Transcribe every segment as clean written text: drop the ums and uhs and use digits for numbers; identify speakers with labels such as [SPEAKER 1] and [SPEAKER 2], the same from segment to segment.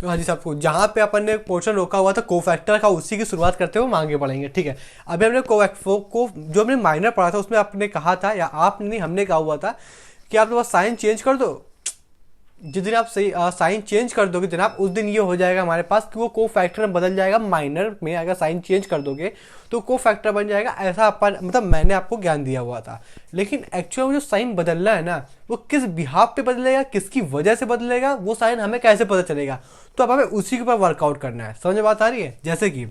[SPEAKER 1] तो हाँ जी सबको, जहाँ पे अपन ने पोर्शन रोका हुआ था कोफैक्टर का, उसी की शुरुआत करते हुए आगे बढ़ेंगे। ठीक है, अभी हमने को जो हमने माइनर पढ़ा था उसमें आपने कहा था, या आपने नहीं हमने कहा हुआ था कि आप बस साइन चेंज कर दो। जिस दिन आप सही साइन चेंज कर दोगे जनाब, उस दिन ये हो जाएगा हमारे पास कि वो को फैक्टर में बदल जाएगा। माइनर में अगर साइन चेंज कर दोगे तो को फैक्टर बन जाएगा। ऐसा अपन मतलब मैंने आपको ज्ञान दिया हुआ था, लेकिन एक्चुअल में जो साइन बदलना है ना, वो किस बिहाफ पे बदलेगा, किसकी वजह से बदलेगा, वो साइन हमें कैसे पता चलेगा। तो अब हमें उसी के ऊपर वर्कआउट करना है। समझ में बात आ रही है? जैसे कि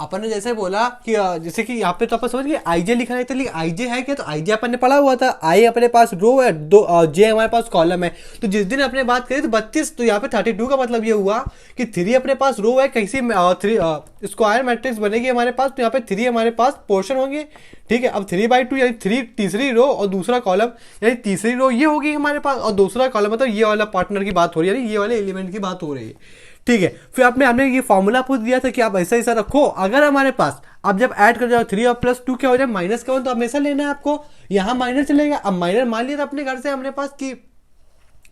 [SPEAKER 1] अपन ने जैसे बोला कि जैसे कि यहाँ पे तो अपन समझ गए आई जे लिखा है, तो आई जे है क्या? तो आई जे अपन ने पढ़ा हुआ था। आई अपने पास रो है, दो जे हमारे पास कॉलम है। तो जिस दिन अपने बात करी तो 32, तो यहाँ पे 32 का मतलब ये हुआ कि 3 अपने पास रो है, कैसी 3 स्क्वायर मैट्रिक्स बनेगी हमारे पास। तो यहाँ पे 3 हमारे पास पोर्शन होंगे। ठीक है, अब 3/2 यानी 3 तीसरी रो और दूसरा कॉलम, यानी तीसरी रो ये होगी हमारे पास, और दूसरा कॉलम मतलब ये वाला पार्टनर की बात हो रही है, यानी ये वाले एलिमेंट की बात हो रही है। ठीक है, फिर आपने हमने ये फॉर्मूला पूछ दिया था कि आप ऐसा ऐसा रखो। अगर हमारे पास अब जब ऐड कर जाओ 3 और +2 क्या हो जाए -1, तो हमेशा लेना है आपको। यहाँ माइनर चलेगा। अब माइनर मान लिया था अपने घर से हमने पास कि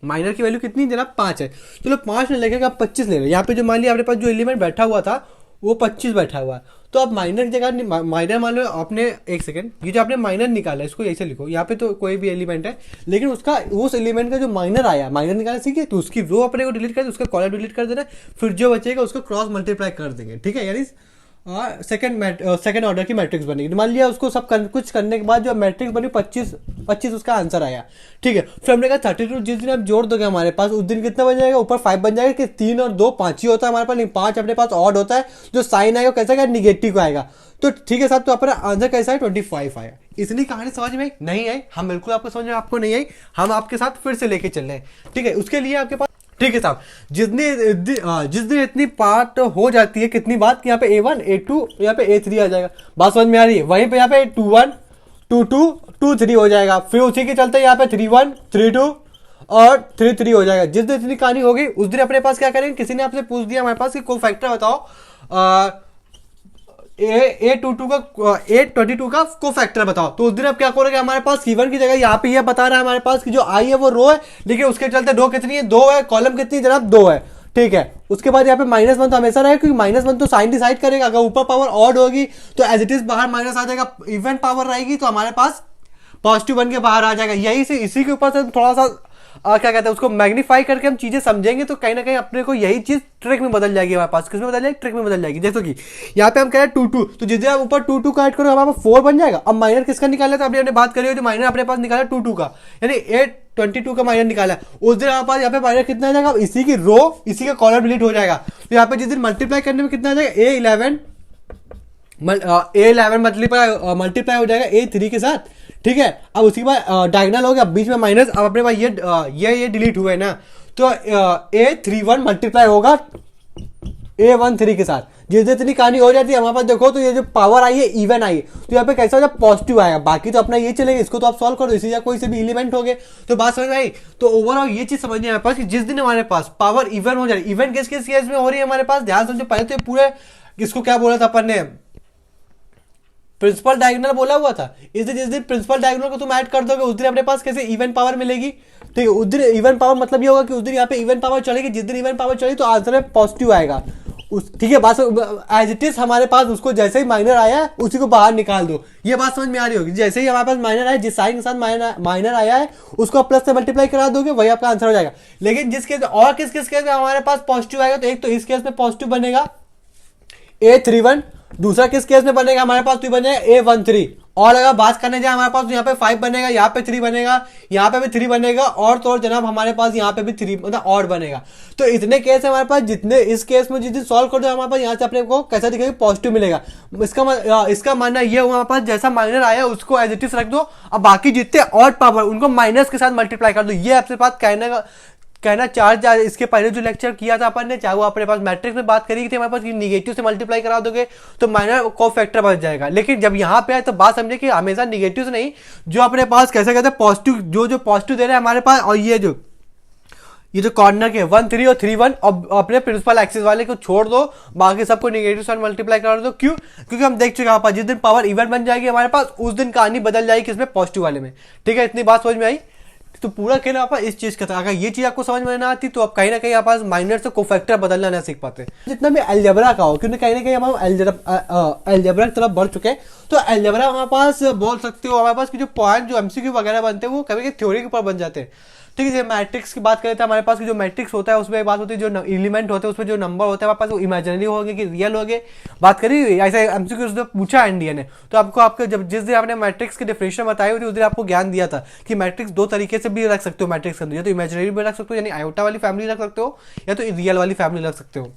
[SPEAKER 1] माइनर की वैल्यू कितनी जनाब 5 है। चलो 5 नहीं लगेगा, आप 25 ले रहे। यहाँ पे जो मान लिया अपने पास जो एलिमेंट बैठा हुआ था वो 25 बैठा हुआ है। तो अब माइनर की जगह माइनर मान लो आपने, एक सेकंड, ये जो आपने माइनर निकाला इसको ऐसे लिखो। यहाँ पे तो कोई भी एलिमेंट है, लेकिन उसका उस एलिमेंट का जो माइनर आया, माइनर निकाला सीखिए, तो उसकी रो अपने को डिलीट कर, उसका कॉलम डिलीट कर देना। फिर जो बचेगा उसको क्रॉस मल्टीप्लाई कर देंगे। ठीक है, यानी सेकंड ऑर्डर की मैट्रिक्स बनेगी। मान लिया उसको सब कुछ करने के बाद जो मैट्रिक्स बनी 25 उसका आंसर आया। ठीक है, फिर हमने कहा 32 जिस दिन आप जोड़ दोगे हमारे पास, उस दिन कितना बन जाएगा? ऊपर 5 बन जाएगा कि 3 और 2 5 ही होता है हमारे पास, लेकिन 5 अपने पास ऑड होता है। जो साइन आएगा कैसा आएगा? निगेटिव आएगा। तो ठीक है साहब, तो अपना आंसर कैसा है? 25 आया। इतनी कहानी समझ में नहीं आई? हम बिल्कुल आपको समझ में आपको नहीं आई, हम आपके साथ फिर से लेके चल रहे हैं। ठीक है, उसके लिए आपके पास, ठीक है साहब, जिस दिन इतनी पार्ट हो जाती है, कितनी बात कि यहाँ पे A1 A2 यहाँ पे A3 आ जाएगा। बात समझ में आ रही है? वहीं पे यहाँ पे 21 22 23 हो जाएगा। फिर उसी के चलते यहाँ पे 31 32 और 33 हो जाएगा। जिस दिन इतनी कहानी होगी उस दिन अपने पास क्या करेंगे? किसी ने आपसे पूछ दिया हमारे पास कि को फैक्टर बताओ A22 का को फैक्टर बताओ। तो उस दिन आप क्या करोगे? हमारे पास C1 की जगह यहाँ पे ये बता रहा है हमारे पास कि जो I है वो रो है, लेकिन उसके चलते रो कितनी है? 2 है। कॉलम कितनी जनाब? 2 है। ठीक है, उसके बाद यहाँ पे -1 तो हमेशा रहेगा, क्योंकि -1 तो साइन डिसाइड करेगा। अगर ऊपर पावर ऑड होगी तो एज इट इज बाहर माइनस आ जाएगा। इवन पावर रहेगी तो हमारे पास पॉजिटिव बन के बाहर आ जाएगा। यही से इसी के ऊपर से थोड़ा सा क्या कहते हैं उसको मैग्नीफाई करके हम चीजें समझेंगे, तो कहीं ना कहीं अपने को यही चीज ट्रिक में बदल जाएगी हमारे पास। किसमें बदल जाएगी? ट्रिक में बदल जाएगी। जैसे कि यहाँ पे हम कह रहे हैं 2 तो जिस दिन आप ऊपर 2 का ऐड करो हमारे पास 4 बन जाएगा। अब माइनर किसका निकाला था? अभी हमने बात करी है, जो माइनर अपने पास निकाला 2 का, यानी 22 का माइनर निकाला। उस दिन हमारे पास यहाँ पे माइनर कितना आ जाएगा? इसी की रो, इसी का कॉलम डिलीट हो जाएगा। तो यहाँ पे जिस दिन मल्टीप्लाई करने में कितना आ जाएगा? A11 मल्टीप्लाई हो जाएगा A3 के साथ। ठीक है, अब उसके बाद डायगोनल हो गया, बीच में माइनस। अब अपने पास ये डिलीट हुए ना, तो A31 मल्टीप्लाई होगा A13 के साथ। जिस दिन इतनी कहानी हो जाती है हमारे पास, देखो तो ये जो पावर आई है इवन आई है, तो यहाँ पे कैसा हो जाए? पॉजिटिव आएगा। बाकी तो अपना ये चलेगा, इसको तो आप सॉल्व कर दो, इसी कोई से भी एलिमेंट हो गए। तो बात समझ में आई? तो ओवरऑल ये चीज समझनी है हमारे पास कि जिस दिन हमारे पास पावर इवन हो जाए, इवन किस किस केस में हो रही है हमारे पास? ध्यान समझो। पहले तो पूरे इसको क्या बोला था अपन ने? प्रिंसिपल डायगोनल बोला हुआ था। इस दिन जिस दिन प्रिंसिपल डायगोनल को तुम ऐड कर दोगे, उस दिन अपने पास कैसे इवन पावर मिलेगी? ठीक है, उस दिन इवन पावर मतलब ये होगा कि उस दिन यहाँ पे इवन पावर चलेगी। जिस दिन इवन पावर चलेगी तो आंसर में पॉजिटिव आएगा। ठीक है, बात एज इट इज हमारे पास उसको जैसे ही माइनर आया उसी को बाहर निकाल दो। ये बात समझ में आ रही होगी? जैसे ही हमारे पास माइनर आया, जिस साइन के साथ माइनर आया है उसको प्लस से मल्टीप्लाई करा दोगे, वही आपका आंसर हो जाएगा। लेकिन जिस केस और किस किस केस में हमारे पास पॉजिटिव आएगा? तो एक तो इस केस में पॉजिटिव बनेगा A31, दूसरा किस केस में बनेगा हमारे पास? तो बन जाएगा A13। और अगर बात करने जाए हमारे पास, तो यहाँ पे 5 बनेगा, यहाँ पे 3 बनेगा, यहाँ पे भी 3 बनेगा, और तो और जनाब हमारे पास यहाँ पे भी 3 मतलब और बनेगा। तो इतने केस है हमारे पास, जितने इस केस में जिस दिन सॉल्व कर दो हमारे पास यहाँ से अपने को कैसा दिखेगा? पॉजिटिव मिलेगा। इसका मानना ये हुआ हमारे पास जैसा माइनर आया उसको एज इट इज रख दो, अब बाकी जितने ऑड पावर उनको माइनस के साथ मल्टीप्लाई कर दो। ये आपसे बात कहना चार्ज। इसके पहले जो लेक्चर किया था अपन ने, चाहे वो अपने पास मैट्रिक्स में बात करी थी हमारे पास कि निगेटिव से मल्टीप्लाई करा दोगे तो माइनर को फैक्टर बच जाएगा। लेकिन जब यहाँ पे आए तो बात समझे कि हमेशा निगेटिव से नहीं, जो अपने पास कैसे कहते हैं पॉजिटिव, जो पॉजिटिव दे रहे हैं हमारे पास, और ये जो कॉर्नर के 1 3 और 3 1 और अपने प्रिंसिपल एक्सिस वाले को छोड़ दो, बाकी सबको निगेटिव से मल्टीप्लाई कर दो। क्यों? क्योंकि हम देख चुके हैं जिस दिन पावर इवन बन जाएगी हमारे पास, उस दिन कहानी बदल जाएगी किसमें? पॉजिटिव वाले में। ठीक है, इतनी बात समझ में आई? तो पूरा खेल आप इस चीज का था। अगर ये चीज आपको समझ में ना आती तो आप कहीं ना कहीं आप माइनर से कोफैक्टर बदलना नहीं सीख पाते। जितना भी अलजेब्रा का हो, क्योंकि कहीं ना कहीं हम अलजेब्रा की तरफ बढ़ चुके हैं, तो अलजेब्रा हमारे पास बोल सकते हो हमारे पास की जो पॉइंट जो एमसीक्यू वगैरह बनते हैं वो कभी कभी थ्योरी के ऊपर बन जाते हैं। ठीक है, मैट्रिक्स की बात करें तो हमारे पास जो मैट्रिक्स होता है उसमें बात होती है जो एलिमेंट होते हैं उसमें जो नंबर होता है हमारे पास वो इमेजिनरी होंगे कि रियल होंगे, बात करी ऐसा एमसीक्यू उसने पूछा इंडिया ने। तो आपको आपके जब जिस दिन आपने मैट्रिक्स की डिफिनेशन बताई हुई उस दिन आपको ज्ञान दिया था कि मैट्रिक्स दो तरीके से भी रख सकते हो मैट्रिक्स के अंदर, या तो इमेजिनरी भी रख सकते हो यानी आयोटा वाली फैमिली रख सकते हो, या तो रियल वाली फैमिली रख सकते हो।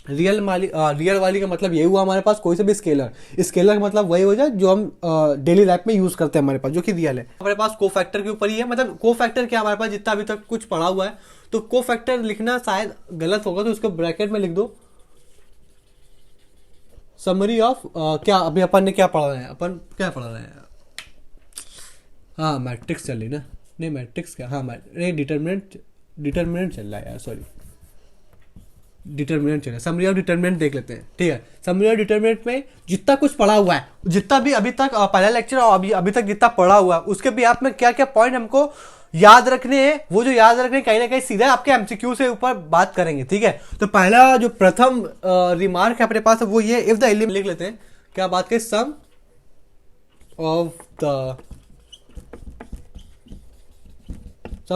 [SPEAKER 1] रियल वाली का मतलब यही हुआ हमारे पास कोई से भी स्केलर, स्केलर का मतलब वही हो जाए जो हम डेली लाइफ में यूज करते हैं हमारे पास, जो कि रियल है। हमारे पास कोफैक्टर के ऊपर ही है, मतलब कोफैक्टर क्या हमारे पास जितना अभी तक कुछ पढ़ा हुआ है, तो कोफैक्टर लिखना शायद गलत होगा तो उसको ब्रैकेट में लिख दो समरी ऑफ क्या अभी अपन ने क्या पढ़ा है, अपन क्या पढ़ रहे हैं, हाँ मैट्रिक्स चल रही ना, नहीं मैट्रिक्स क्या, हाँ डिटर्मिनेंट चल रहा है यार, सॉरी डिटर्मिनेंट चल रहा है, समरी ऑफ डिटर्मिनेंट देख लेते हैं। ठीक है, समरी ऑफ डिटर्मिनेंट में जितना कुछ पढ़ा हुआ है, जितना भी अभी तक पहला लेक्चर और अभी तक जितना पढ़ा हुआ है उसके भी आप में क्या क्या पॉइंट हमको याद रखने हैं, वो जो याद रखने कहीं ना कहीं सीधा आपके एमसीक्यू से ऊपर बात करेंगे। ठीक है, तो पहला जो प्रथम रिमार्क है अपने पास वो ये, इफ द एलिमेंट लिख लेते हैं, क्या बात करें, सम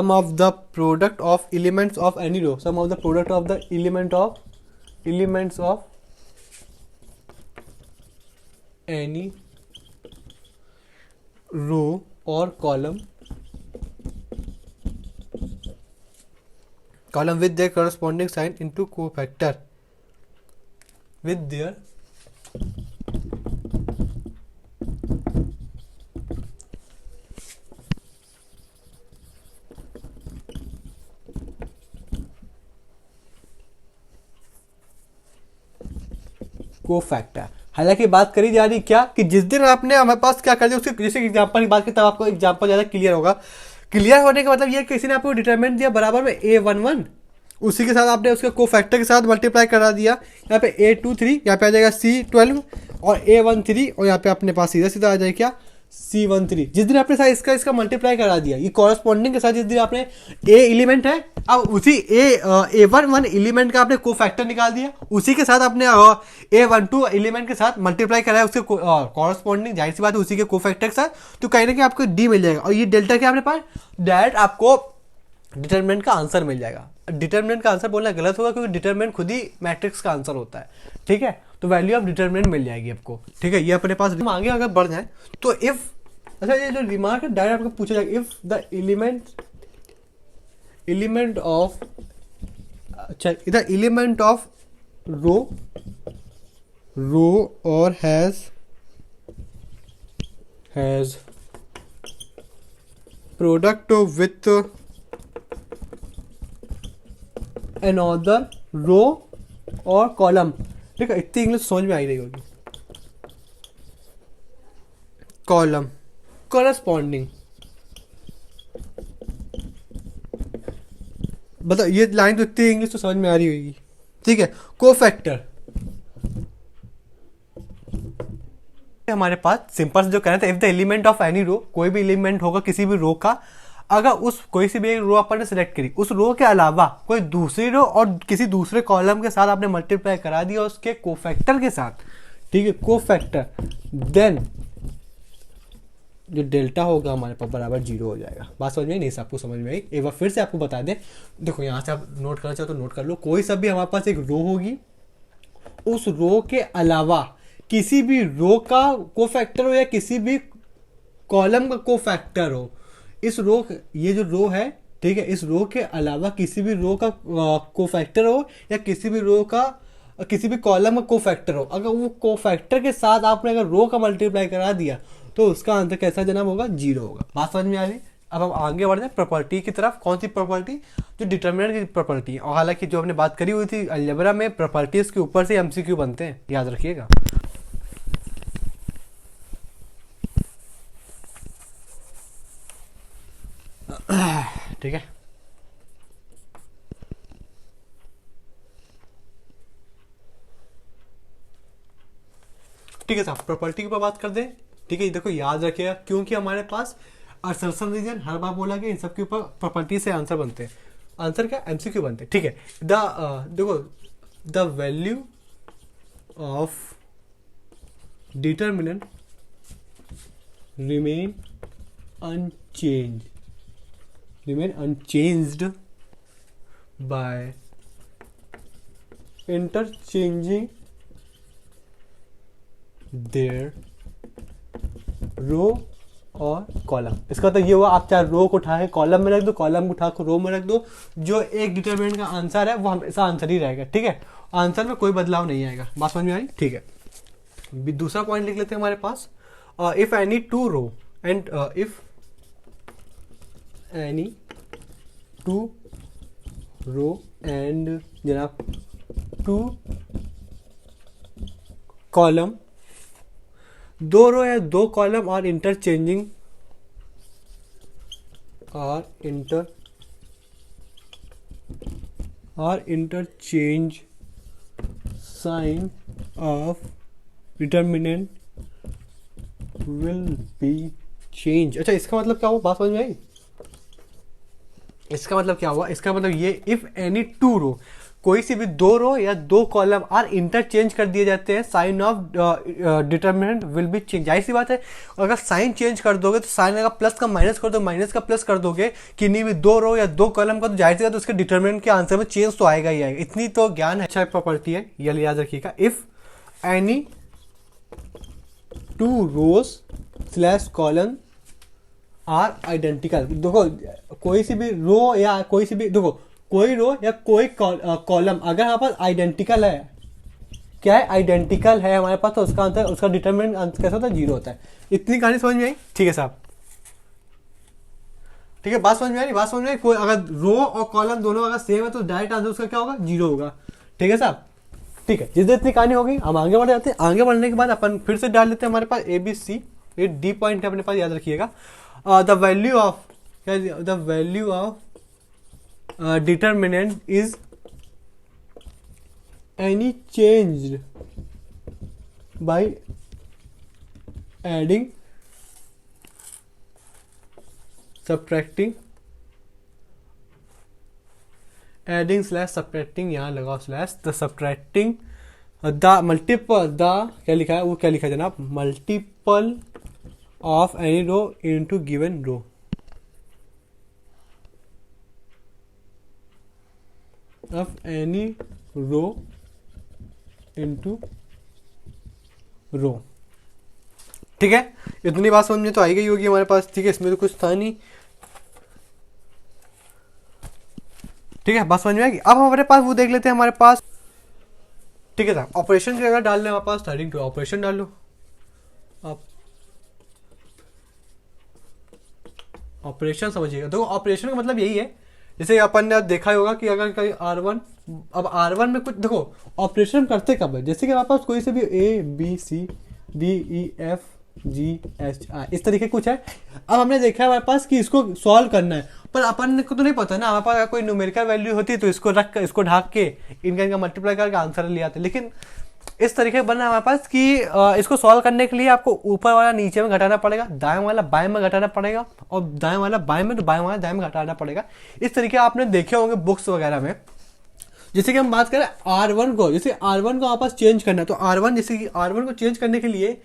[SPEAKER 1] of the product of elements of any row, sum of the product of the elements of any row or column with their corresponding sign into cofactor with their cofactor. हालांकि बात करी जा रही क्या कि जिस दिन आपने हमारे पास क्या कर दिया उसके जैसे एग्जांपल की बात की तब आपको एग्जांपल ज़्यादा क्लियर होगा। क्लियर होने का मतलब ये किसी ने आपको डिटरमिनेंट दिया बराबर में a11, उसी के साथ आपने उसके कोफैक्टर के साथ मल्टीप्लाई करा दिया, यहाँ पे a23, यहाँ पे आ जाएगा c12 और a13 और यहाँ पे अपने पास सीधा सीधा आ जाएगा क्या C13। जिस दिन आपने साथ इसका मल्टीप्लाई करा दिया ये कॉरस्पॉन्डिंग के साथ, जिस दिन आपने ए एलिमेंट है अब उसी A11 एलिमेंट का आपने कोफैक्टर निकाल दिया, उसी के साथ आपने A12 एलिमेंट के साथ मल्टीप्लाई कराया उसके कॉरस्पॉन्डिंग, जाहिर सी बात है उसी के कोफैक्टर के साथ, तो कहीं ना कहीं आपको D मिल जाएगा। और ये डेल्टा क्या आपने पास डायरेक्ट आपको डिटरमिनेंट का आंसर मिल जाएगा। डिटरमिनेंट का आंसर बोलना गलत होगा क्योंकि डिटरमिनेंट खुद ही मैट्रिक्स का आंसर होता है। ठीक है, तो वैल्यू ऑफ डिटरमिनेंट मिल जाएगी आपको। ठीक है, ये अपने पास आगे अगर बढ़ जाए तो इफ, अच्छा ये जो रिमार्क है डायरेक्ट आपको पूछा जाएगा इफ द एलिमेंट ऑफ, अच्छा इधर एलिमेंट ऑफ रो और has product with another row और कॉलम। ठीक है, इतनी इंग्लिश समझ में आई रही होगी। कॉलम कॉरस्पॉन्डिंग, बताओ ये लाइन तो इतनी इंग्लिश तो समझ में आ रही होगी। ठीक है, कोफैक्टर हमारे पास सिंपल जो कहना था if the element of any row, कोई भी एलिमेंट होगा किसी भी रो का, अगर उस कोई सी भी एक रो अपन ने सिलेक्ट करी, उस रो के अलावा कोई दूसरी रो और किसी दूसरे कॉलम के साथ आपने मल्टीप्लाई करा दिया उसके कोफैक्टर के साथ। ठीक है, कोफैक्टर, देन जो डेल्टा होगा हमारे पास बराबर 0 हो जाएगा। बात समझ में नहीं, आपको समझ में आई? एक बार फिर से आपको बता दें, देखो यहाँ से आप नोट करना चाहो तो नोट कर लो। कोई सा भी हमारे पास एक रो होगी, उस रो के अलावा किसी भी रो का कोफैक्टर हो या किसी भी कॉलम का कोफैक्टर हो, इस रो, ये जो रो है, ठीक है, इस रो के अलावा किसी भी रो का कोफैक्टर हो या किसी भी रो का किसी भी कॉलम का कोफैक्टर हो, अगर वो कोफैक्टर के साथ आपने अगर रो का मल्टीप्लाई करा दिया तो उसका आंसर कैसा जनाब होगा? 0 होगा। बात समझ में आ रही? अब हम आगे बढ़ जाए प्रॉपर्टी की तरफ। कौन सी प्रॉपर्टी? जो डिटरमिनेंट की प्रॉपर्टी है। और हालांकि जो हमने बात करी हुई थी अलजेब्रा में, प्रॉपर्टीज के ऊपर से एमसीक्यू बनते हैं, याद रखिएगा। ठीक है, ठीक है साहब, प्रॉपर्टी के ऊपर बात कर दें। ठीक है, देखो याद रखिएगा क्योंकि हमारे पास असर्शन रीजन हर बार बोला गया, इन सब के ऊपर प्रॉपर्टी से आंसर बनते हैं। आंसर क्या, एमसीक्यू बनते हैं, ठीक है। देखो the value of determinant remain unchanged by interchanging their रो और कॉलम। इसका तो ये हुआ, आप चाहे रो को उठा के कॉलम में रख दो, कॉलम को उठा के रो में रख दो, जो एक डिटरमिनेंट का आंसर है वो हमेशा आंसर ही रहेगा, ठीक है। आंसर में कोई बदलाव नहीं आएगा। बात समझ में आई, ठीक है। दूसरा पॉइंट लिख लेते हैं हमारे पास, if any two row and if any two row and जनाब two कॉलम, दो रो या दो कॉलम और इंटरचेंजिंग और interchange sign of determinant will be change। अच्छा, इसका मतलब क्या हुआ, बात समझ में आई? इसका मतलब क्या हुआ, इसका मतलब ये इफ एनी टू रो, कोई सी भी दो रो या दो कॉलम और इंटरचेंज कर दिए जाते हैं, sign of determinant will be change. जाहिर सी बात है, अगर साइन चेंज कर दोगे तो साइन का प्लस का माइनस कर दो, माइनस का प्लस कर दोगे, किन्हीं भी दो रो या दो कॉलम का, तो जाहिर सी बात है उसके डिटर्मिनेंट के आंसर में चेंज तो आएगा ही आएगा। इतनी तो ज्ञान है, अच्छा प्रॉपर्टी है, ये याद रखिएगा। If any two rows slash column are identical. देखो कोई सी भी रो या कोई सी भी, देखो कोई रो या कोई कॉलम अगर हमारे पास आइडेंटिकल है, क्या है, आइडेंटिकल है हमारे पास, तो उसका आंसर, उसका डिटरमिनेंट आंसर कैसा होता है, जीरो होता है। इतनी कहानी समझ में आई, ठीक है साहब, ठीक है। बात समझ में आई, बात समझ में आई। कोई अगर रो और कॉलम दोनों अगर सेम है तो डायरेक्ट आंसर उसका क्या होगा, जीरो होगा, ठीक है साहब, ठीक है। जिस इतनी कहानी हो गई, हम आगे बढ़ जाते हैं। आगे बढ़ने के बाद अपन फिर से डाल लेते हैं हमारे पास ए बी सी, ये डी पॉइंट है अपने पास, याद रखिएगा। The value of determinant is any changed by adding, subtracting, adding slash subtracting, यहाँ लगाओ slash, the subtracting the multiple, the क्या लिखा है, वो क्या लिखा है जनाब, multiple of any row into given row. Of any row into row, ठीक है। इतनी बात समझ में तो आई गई होगी हमारे पास, ठीक है। इसमें तो कुछ था नहीं, ठीक है। बात समझ में आएगी। अब हमारे पास वो देख लेते हैं हमारे पास, ठीक है साहब। ऑपरेशन की अगर डाल लें हमारे पास, स्टार्टिंग टू ऑपरेशन डाल लो आप, ऑपरेशन समझिएगा। देखो ऑपरेशन का मतलब यही है, जैसे अपन ने देखा होगा कि अगर कहीं R1, अब R1 में कुछ, देखो ऑपरेशन करते कब है, जैसे कि हमारे पास कोई से भी A B C D E F G H I इस तरीके कुछ है। अब हमने देखा है हमारे पास कि इसको सॉल्व करना है, पर अपन को तो नहीं पता ना, हमारे पास कोई न्यूमेरिकल वैल्यू होती है तो इसको रख कर, इसको ढाक के इनका मल्टीप्लाई करके आंसर ले आते। लेकिन इस तरीके बनना हमारे पास कि इसको सॉल्व करने के लिए आपको ऊपर वाला नीचे में घटाना पड़ेगा, दाएं वाला बाएं में घटाना पड़ेगा, और दाएं वाला बाएं में, तो बाएं वाला दाएं में घटाना पड़ेगा। इस तरीके आपने देखे होंगे बुक्स वगैरह में। जैसे कि हम बात करें R1 को, जैसे R1 को आपस चेंज करना है, तो R1, जैसे कि R1 को चेंज करने के लिए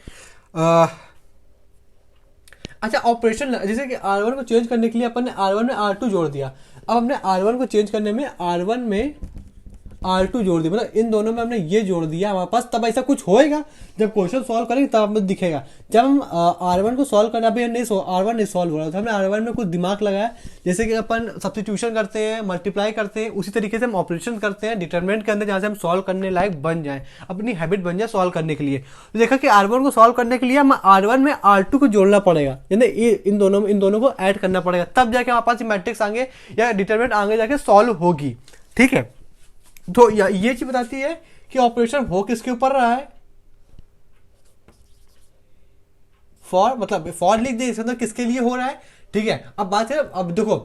[SPEAKER 1] अच्छा ऑपरेशन, जैसे कि R1 को चेंज करने के लिए अपन ने R1 में R2 जोड़ दिया। अब हमने R1 को चेंज करने में R1 में R2 जोड़ दिया, मतलब इन दोनों में हमने ये जोड़ दिया हमारे पास। तब ऐसा कुछ होएगा जब क्वेश्चन सॉल्व करेंगे तब हमें दिखेगा। जब हम R1 को सॉल्व करना, अभी नहीं R1 नहीं सॉल्व हो रहा था, हमने R1 में कुछ दिमाग लगाया, जैसे कि अपन सब्स्टिट्यूशन करते हैं, मल्टीप्लाई करते हैं, उसी तरीके से हम ऑपरेशन करते हैं डिटरमिनेंट के अंदर, जहाँ से हम सॉल्व करने लायक बन जाए, अपनी हैबिट बन जाए सॉल्व करने के लिए। तो देखा कि R1 को सॉल्व करने के लिए हम R1 में R2 को जोड़ना पड़ेगा, यानी इन दोनों को ऐड करना पड़ेगा, तब जाके हमारे पास मैट्रिक्स आगे या डिटरमिनेंट आगे जाके सॉल्व होगी, ठीक है। तो ये चीज बताती है कि ऑपरेशन हो किसके ऊपर रहा है, फॉर, मतलब फॉर लिख दे, इसके अंदर किसके लिए हो रहा है, ठीक है। अब बात है, अब देखो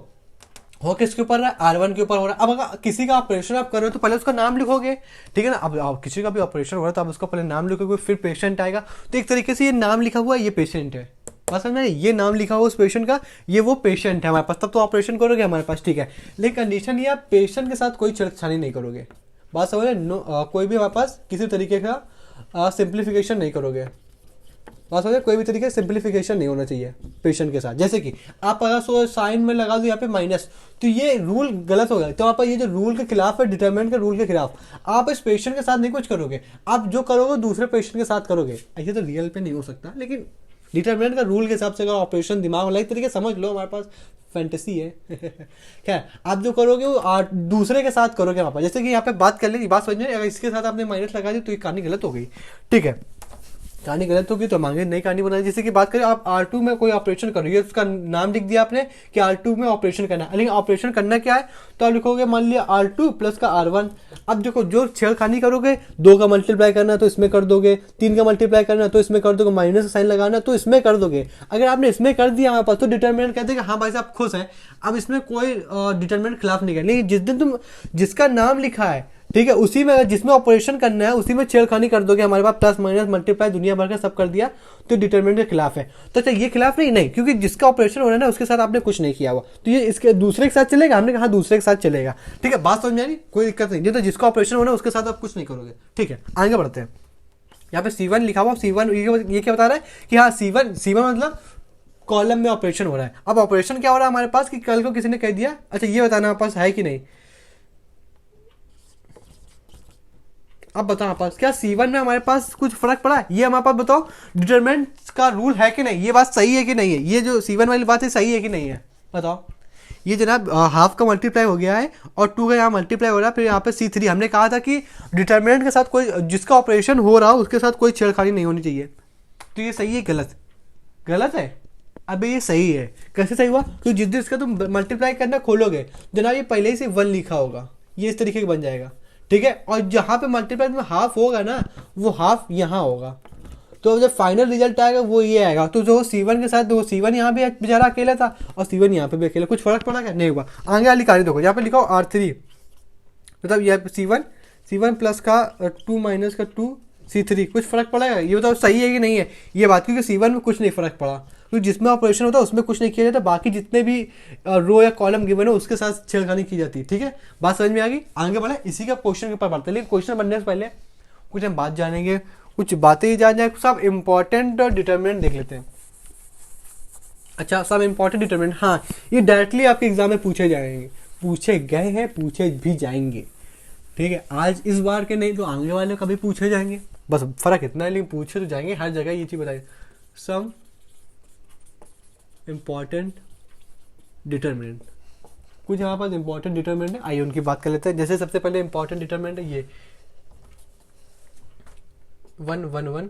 [SPEAKER 1] हो किसके ऊपर रहा है, R1 के ऊपर हो रहा है। अब अगर किसी का ऑपरेशन आप कर रहे हो तो पहले उसका नाम लिखोगे, ठीक है ना। अब किसी का भी ऑपरेशन हो रहा है तो आप उसका पहले नाम लिखोगे, फिर पेशेंट आएगा। तो एक तरीके से ये नाम लिखा हुआ है, ये पेशेंट है, बस में ये नाम लिखा हुआ उस पेशेंट का, ये वो पेशेंट है हमारे पास, तब तो ऑपरेशन करोगे हमारे पास, ठीक है। लेकिन कंडीशन ये आप पेशेंट के साथ कोई छेड़छानी नहीं करोगे, बात समझ रहे, कोई भी हमारे पास किसी तरीके का सिंप्लीफिकेशन नहीं करोगे, बात समझे, कोई भी तरीके से सिंप्लीफिकेशन नहीं होना चाहिए पेशेंट के साथ। जैसे कि आप अगर सो साइन में लगा दो यहाँ पे माइनस, तो ये रूल गलत हो गया, तो आप ये जो रूल के खिलाफ है, डिटरमिनेंट के रूल के खिलाफ, आप इस पेशेंट के साथ नहीं कुछ करोगे, आप जो करोगे दूसरे पेशेंट के साथ करोगे। ऐसे तो रियल पे नहीं हो सकता, लेकिन डिटरमिनेंट का रूल के हिसाब से अगर ऑपरेशन दिमाग वाला एक तरीके समझ लो, हमारे पास फैंटेसी है क्या, आप जो करोगे वो दूसरे के साथ करोगे वहाँ पर। जैसे कि यहाँ पे बात कर ली, बात समझ में, अगर इसके साथ आपने माइनस लगा दी तो ये कहानी गलत हो गई, ठीक है, कहानी गलत होगी तो मांगे नई कहानी बनाई। जैसे कि बात करें आप R2 में कोई ऑपरेशन कर रही है, उसका नाम लिख दिया आपने कि R2 में ऑपरेशन करना है, लेकिन ऑपरेशन करना क्या है, तो आप लिखोगे मान लिया R2 प्लस का R1। अब देखो जो छेड़खानी करोगे, 2 का मल्टीप्लाई करना तो इसमें कर दोगे, 3 का मल्टीप्लाई करना तो इसमें कर दोगे, माइनस का साइन लगाना तो इसमें कर दोगे। अगर आपने इसमें कर दिया हमारे पास तो डिटरमिनेंट कहते हैं कि हाँ भाई साहब खुश हैं, अब इसमें कोई डिटरमिनेंट खिलाफ नहीं कर। लेकिन जिस दिन तुम जिसका नाम लिखा है, ठीक है, उसी में जिसमें ऑपरेशन करना है उसी में छेड़खानी कर दोगे, हमारे पास प्लस माइनस मल्टीप्लाई दुनिया भर का सब कर दिया, तो डिटरमिनेंट के खिलाफ है। तो अच्छा ये खिलाफ नहीं, क्योंकि जिसका ऑपरेशन हो रहा है ना उसके साथ आपने कुछ नहीं किया हुआ, तो ये इसके दूसरे के साथ चलेगा, हमने कहा दूसरे के साथ चलेगा, ठीक है, बात समझ में आ रही, कोई दिक्कत नहीं। तो जिसका ऑपरेशन होना है उसके साथ आप कुछ नहीं करोगे, ठीक है। आगे बढ़ते हैं, यहाँ पे C1 लिखा हुआ, C1 ये क्या बता रहा है कि हाँ C1 मतलब कॉलम में ऑपरेशन हो रहा है। अब ऑपरेशन क्या हो रहा है हमारे पास कि कल को किसी ने कह दिया, अच्छा ये बताना हमारे पास है कि नहीं, अब बताओ हमारे पास क्या C1 में हमारे पास कुछ फर्क पड़ा है, ये हमारे पास बताओ डिटरमिनेंट का रूल है कि नहीं, ये बात सही है कि नहीं है, ये जो C1 वाली बात है सही है कि नहीं है, बताओ। ये जनाब हाफ का मल्टीप्लाई हो गया है और 2 का यहाँ मल्टीप्लाई हो रहा है, फिर यहाँ पे C3, हमने कहा था कि डिटरमिनेंट के साथ कोई, जिसका ऑपरेशन हो रहा हो उसके साथ कोई छेड़खानी नहीं होनी चाहिए। तो ये सही है गलत, गलत है। अबे ये सही है, कैसे सही हुआ, क्योंकि जिस दिन इसका तुम मल्टीप्लाई करना खोलोगे जनाब, ये पहले ही से 1 लिखा होगा, ये इस तरीके का बन जाएगा, ठीक है। और जहाँ पे मल्टीप्लाई में हाफ होगा ना, वो हाफ यहाँ होगा, तो जब फाइनल रिजल्ट आएगा वो ये आएगा। तो जो C1 के साथ, वो C1 यहाँ भी बेचारा अकेला था और C1 यहाँ पे भी अकेला, कुछ फर्क पड़ा क्या, नहीं हुआ। आगे वाली कहानी देखो, यहाँ पे लिखा हो R3, मतलब यहाँ पे C1 प्लस का 2 माइनस का 2 C3, कुछ फर्क पड़ेगा, ये बताओ सही है कि नहीं है ये बात, क्योंकि C1 में कुछ नहीं फर्क पड़ा, क्योंकि जिसमें ऑपरेशन होता है उसमें कुछ नहीं किया जाता, बाकी जितने भी रो या कॉलम गिवन है उसके साथ छेड़खानी की जाती है, ठीक है, बात समझ में आ गई। आगे बढ़े, इसी का क्वेश्चन के ऊपर बढ़ते हैं, लेकिन क्वेश्चन बनने से पहले कुछ हम बात जानेंगे, कुछ बातें ही जान जाए, सब इंपॉर्टेंट डिटरमिनेंट देख लेते हैं। अच्छा, सब इंपॉर्टेंट डिटरमिनेंट, हाँ ये डायरेक्टली आपके एग्जाम में पूछे जाएंगे, पूछे गए हैं, पूछे भी जाएंगे, ठीक है। आज इस बार के नहीं तो आगे वाले कभी पूछे जाएंगे, बस फर्क इतना है, लेकिन पूछे तो जाएंगे, हर जगह ये चीज़ बताइए, सम इम्पॉर्टेंट डिटरमिनेंट, कुछ हमारे पास इंपॉर्टेंट डिटरमिनेंट है, आइए उनकी बात कर लेते हैं। जैसे सबसे पहले इंपॉर्टेंट डिटरमिनेंट है ये 1 1 1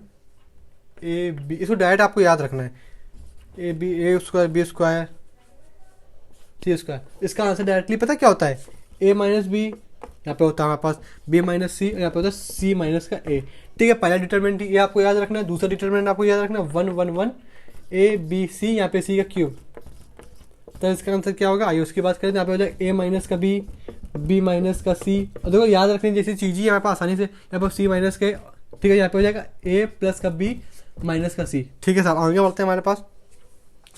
[SPEAKER 1] ए बी, इसको डायरेक्ट आपको याद रखना है, ए स्क्वायर बी स्क्वायर सी स्क्वायर। इसका आंसर डायरेक्टली पता क्या होता है, ए माइनस बी, यहाँ पे होता है हमारे पास बी माइनस सी, यहाँ पे होता है सी माइनस का ए, ठीक है। पहला डिटरमिनेंट ये आपको याद रखना है, दूसरा डिटरमिनेंट आपको याद रखना है 1 1 1 ए बी सी, यहाँ पे सी का क्यूब, तो इसका आंसर क्या होगा, आइए उसकी बात करें। यहाँ पे हो जाएगा ए माइनस का बी माइनस का सी, और देखो याद रखने जैसी चीज़ ही यहाँ पे आसानी से, यहाँ पर सी माइनस के, ठीक है, यहाँ पे हो जाएगा ए प्लस का बी माइनस का सी, ठीक है साहब। आगे बढ़ते हैं, हमारे पास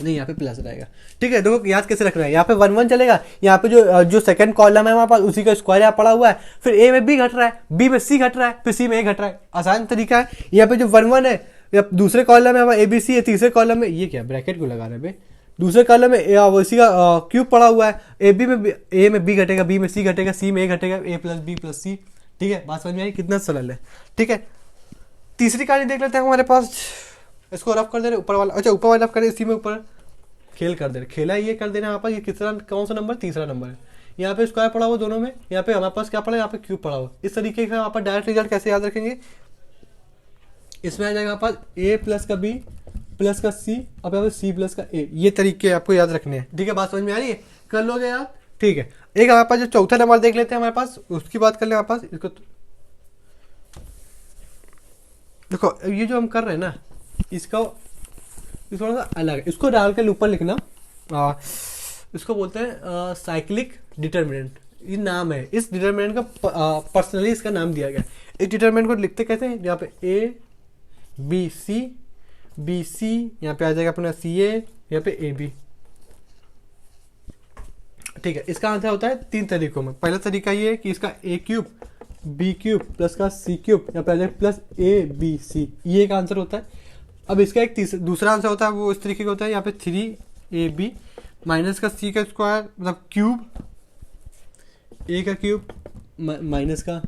[SPEAKER 1] नहीं यहाँ पे प्लस रहेगा, ठीक है। देखो याद कैसे रखना है, यहाँ पे 1 1 चलेगा, यहाँ पे जो सेकंड कॉलम है हमारे पास उसी का स्क्वायर यहाँ पड़ा हुआ है, फिर ए में बी घट रहा है, बी में सी घट रहा है, फिर सी में ए घट रहा है, आसान तरीका है। यहाँ पे जो 1 1 है, दूसरे कॉलम में हमारा ए बी सी है, तीसरे कॉलम में ये क्या ब्रैकेट क्यों लगा रहे हैं, दूसरे कॉलम में इसी का क्यूब पड़ा हुआ है, ए में बी घटेगा, बी में सी घटेगा, सी में ए घटेगा, ए प्लस बी प्लस सी, ठीक है। बात समझ में आई, कितना सरल है, ठीक है। तीसरी कहानी देख लेते हैं हमारे पास, इसको रफ कर दे रहे ऊपर वाला, अच्छा ऊपर वाला रफ कर, इसी में ऊपर खेल कर दे रहे, खेला ये कर देना, यहाँ पर ये कितना कौन सा नंबर, तीसरा नंबर है, यहाँ पे स्क्वायर पड़ा हुआ दोनों में, यहाँ पे हमारे पास क्या पड़ा है, यहाँ पे क्यूब पड़ा हुआ। इस तरीके का यहाँ पर डायरेक्ट रिजल्ट कैसे याद रखेंगे, इसमें आ जाएगा यहाँ पर ए प्लस का बी प्लस का सी, अब यहाँ पे सी प्लस का ए, ये तरीके आपको याद रखने हैं, ठीक है। बात समझ में आ रही है, कर लोगे यार, ठीक है। एक हमारे पास जो चौथा नंबर देख लेते हैं हमारे पास, उसकी बात कर ले हमारे पास। इसको देखो ये जो हम कर रहे हैं ना, इसका थोड़ा सा अलग है, इसको डाल के ऊपर लिखना, इसको बोलते हैं साइक्लिक डिटरमिनेंट, ये नाम है इस डिटरमिनेंट का, पर्सनली इसका नाम दिया गया। इस डिटरमिनेंट को लिखते कैसे हैं, यहाँ पे A B C B C, यहाँ पे आ जाएगा अपना सी ए, यहाँ पे ए बी। ठीक है, इसका आंसर होता है 3 तरीकों में। पहला तरीका ये है कि इसका ए क्यूब बी क्यूब प्लस का सी क्यूब, यहाँ पे आ जाएगा प्लस ए बी सी, ये एक आंसर होता है। अब इसका एक दूसरा आंसर होता है, वो इस तरीके का होता है, यहाँ पे 3ab माइनस का सी का स्क्वायर मतलब क्यूब, ए का क्यूब माइनस का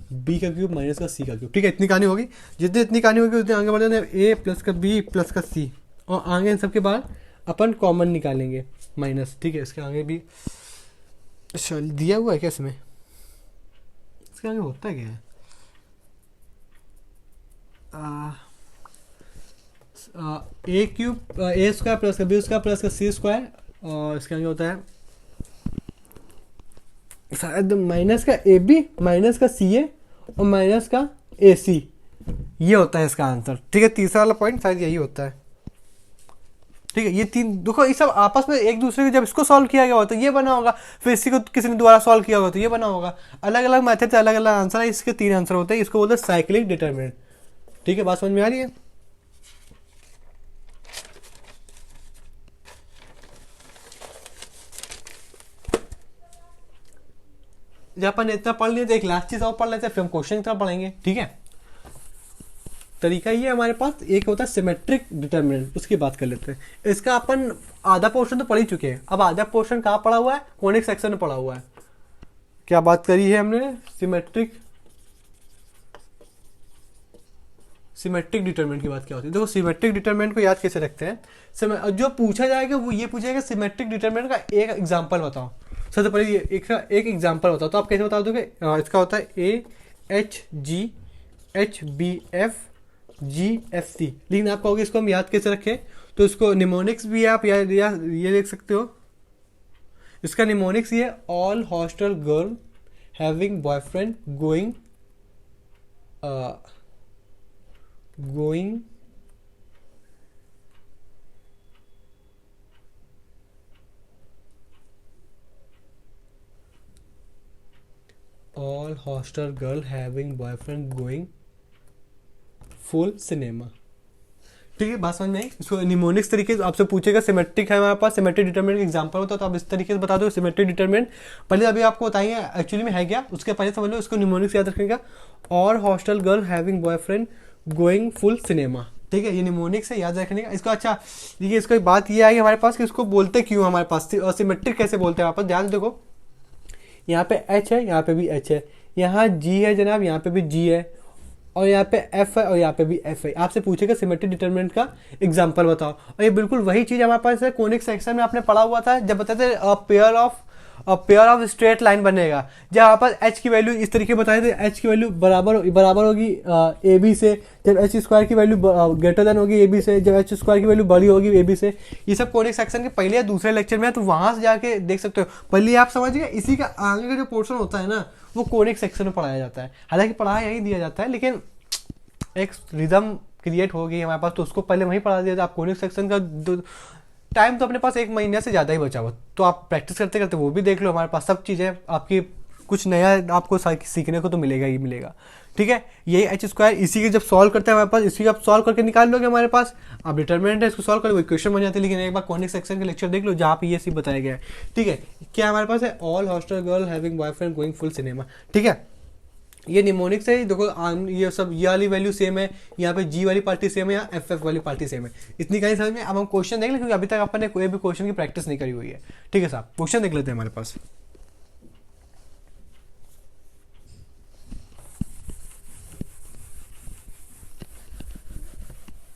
[SPEAKER 1] बी का क्यूब माइनस का सी का क्यूब। ठीक है, इतनी कहानी होगी। जितनी इतनी कहानी होगी उतनी आगे बढ़ जाना, ए प्लस का बी प्लस का सी, और आगे इन सबके बाद अपन कॉमन निकालेंगे माइनस। ठीक है, इसके आगे भी अच्छा दिया हुआ है क्या इसमें, इसके आगे होता है क्या है, ए क्यूब ए स्क्वायर प्लस का बी स्क्वायर प्लस का सी स्क्वायर, और इसके आगे होता है शायद माइनस का ए बी माइनस का सी ए और माइनस का ए सी, ये होता है इसका आंसर। ठीक है, तीसरा वाला पॉइंट शायद यही होता है। ठीक है, ये तीन देखो, ये सब आपस में एक दूसरे को जब इसको सॉल्व किया गया होता है ये बना होगा, फिर इसी को किसी ने दोबारा सॉल्व किया होगा तो ये बना होगा। अलग अलग मेथड से अलग अलग आंसर है, इसके 3 आंसर होते हैं, इसको बोलते हैं साइक्लिक डिटरमिनेंट। ठीक है, बात समझ में आ रही है। जब अपन इतना पढ़ लिए तो एक लास्ट चीज और पढ़ लेते हैं, फिर हम क्वेश्चन इतना पढ़ेंगे। ठीक है, तरीका ये हमारे पास एक होता है सिमेट्रिक डिटरमिनेंट, उसकी बात कर लेते हैं। इसका अपन आधा पोर्शन तो पढ़ ही चुके हैं, अब आधा पोर्शन कहाँ पढ़ा हुआ है, कोनिक सेक्शन में पढ़ा हुआ है। क्या बात करी है हमने, सिमेट्रिक डिटरमिनेंट की बात क्या होती है। देखो, सिमेट्रिक डिटरमिनेंट को याद कैसे रखते हैं, जो पूछा जाएगा वो ये पूछेगा सिमेट्रिक डिटरमिनेंट का एक एग्जांपल बताओ। सबसे पहले ये एक एग्जांपल बताओ, तो आप कैसे बता दोगे। इसका होता है A H G H B F G F C, लेकिन आप कहोगे इसको हम याद कैसे रखें, तो इसको निमोनिक्स भी आप या ये लिख सकते हो। इसका निमोनिक्स ये all hostel girl having boyfriend going all hostel girl having boyfriend going full cinema. ठीक है, बात समझ में आई। इसको निमोनिक्स तरीके से आपसे पूछेगा, सिमेट्रिक है हमारे पास, सिमेट्रिक डिटरमिनेंट एग्जांपल होता है, तो आप इस तरीके से बता दो सिमेट्रिक डिटरमिनेंट। पहले अभी आपको बताइए एक्चुअली में है क्या, उसके पहले समझ लो इसको निमोनिक्स याद रखेगा, और hostel girl having boyfriend going full cinema. ठीक है, ये निमोनिक्स है, याद रखने का इसको। अच्छा, देखिए इसको बात ये आई हमारे पास कि इसको बोलते क्यों हमारे पास, और सिमेट्रिक कैसे बोलते हैं। वापस ध्यान देखो, यहाँ पे एच है, यहाँ पे भी एच है, यहाँ जी है जनाब, यहाँ पे भी जी है, और यहाँ पे एफ है और यहाँ पे भी एफ है। आपसे पूछेगा सिमेट्रिक डिटरमिनेंट का एग्जांपल बताओ, और ये बिल्कुल वही चीज हमारे पास है कोनिक सेक्शन में आपने पढ़ा हुआ था, जब बताते पेयर ऑफ स्ट्रेट लाइन बनेगा, जब यहाँ पर एच की वैल्यू इस तरीके बताए थे, एच की वैल्यू बराबर होगी ए बी से, जब एच स्क्वायर की वैल्यू ग्रेटर देन होगी ए बी से, जब एच स्क्वायर की वैल्यू बड़ी होगी ए बी से। ये सब कोनिक सेक्शन के पहले या दूसरे लेक्चर में है, तो वहां से जाके देख सकते हो। पहले आप समझिए, इसी का आगे का जो पोर्शन होता है ना, वो कोनिक सेक्शन में पढ़ाया जाता है। हालांकि पढ़ाया यही दिया जाता है, लेकिन एक रिदम क्रिएट हो गई हमारे पास, तो उसको पहले वहीं पढ़ा दिया था। आप कोनिक सेक्शन का टाइम तो अपने पास 1 महीने से ज़्यादा ही बचा हुआ, तो आप प्रैक्टिस करते करते वो भी देख लो। हमारे पास सब चीज़ें आपकी, कुछ नया आपको सीखने को तो मिलेगा ही मिलेगा। ठीक है, यही एच स्क्वायर, इसी के जब सॉल्व करते हैं हमारे पास, इसी का आप सॉल्व करके निकाल लोगे हमारे पास। आप डिटरमिनेंट है, इसको सॉल्व करोगे इक्वेशन बन जाती है। लेकिन एक बार कॉनिक सेक्शन के लेक्चर देख लो, जहाँ पे ये सी बताया गया है। ठीक है, क्या हमारे पास है, all hostel girl having boyfriend going full cinema. ठीक है, ये निमोनिक्स है। देखो ये सब, ये वाली वैल्यू सेम है, यहाँ पे जी वाली पार्टी सेम है, यहाँ एफ एफ वाली पार्टी सेम है। इतनी कहीं समझ में। अब हम क्वेश्चन देख लें, क्योंकि अभी तक अपन ने कोई भी क्वेश्चन की प्रैक्टिस नहीं करी हुई है। ठीक है साहब, क्वेश्चन देख लेते हैं हमारे पास।